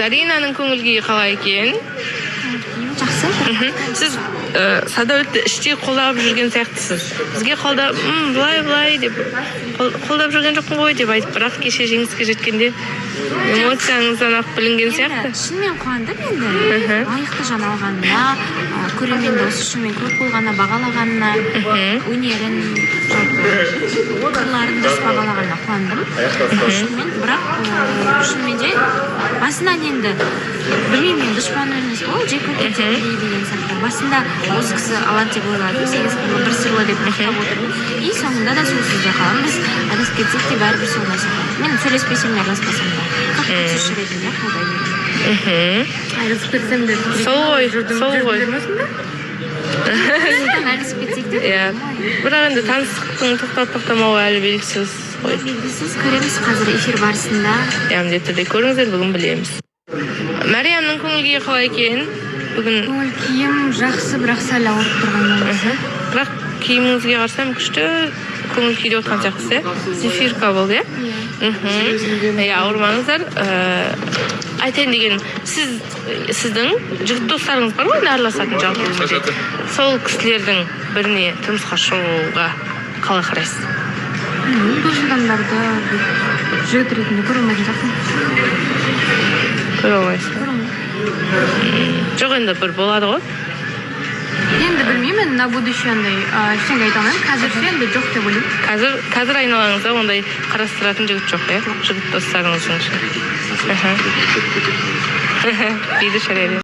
Заринанын көңүл күйү калай экен? Жакшы. Сиз Садабетти иштей колдоп жүрген сыяктысыз. Бизге колдоп, былай деп колдоп жүрген жокмун го деп айтып, бирок кеше жеңиске жеткенде эмоцияңыздан ак билинген сыяктуу. Шынымен кубандым енді. Лайықты жан алганына, көрерменди осы ушумен көп болгонуна, багалаганына, өнерин, кырларын дұрыс багалаганына кубандым. Шынымен, бирок шынымен же басынан енді билбейм, мен душман эмес го, же көтөтө деген сыяктуу. Басында осы кісі алат деп ойладым, 8 кырлы бір сырлы деп мактап отырдым. И соңында да соусуз жакалам. Биз адасып кетсек те баары бир соңдасак. Мен сүйлөшпесем да араласпасам да. Как түсүшүр едим да, колдой берем. Айрылып кетсем де. Сол ғой. Айрылып кетсек де. Бирок энди таныстыктын токтомогу әлі белгисиз ғой. Белгисиз, көремиз азыр эфир барысында. Міндетті түрде көрүңүздөр, бүгүн билебиз. Мариямдын көңүл күйү калай экен? Бүгүн Көңүл күйүм жакшы, бирок сал ауырып турган. бирок кийимиңизге карасам күчтүү көңүл күйдө өткөн сыяктысыз, Зефирка болду, ауырмаңыздар. Айтайын деген, сиздин жигит досторуңуз бар го, аралашатын жалпы? Сол кисилердин бирине турмушка чыгууга калай карайсыз? Дос адамдарды жигит ретинде көрө алмайтын жакмын. Көрө албайсыз. Жок, энди бир болот го. Енді білмеймін, на будущее андай ештеңе айта алмаймын. Қазірше енді жоқ деп ойлаймын. Қазір айналаңызда ондай қарастыратын жігіт жоқ, жігіт достарыңыздың ішінде. Дейді шария.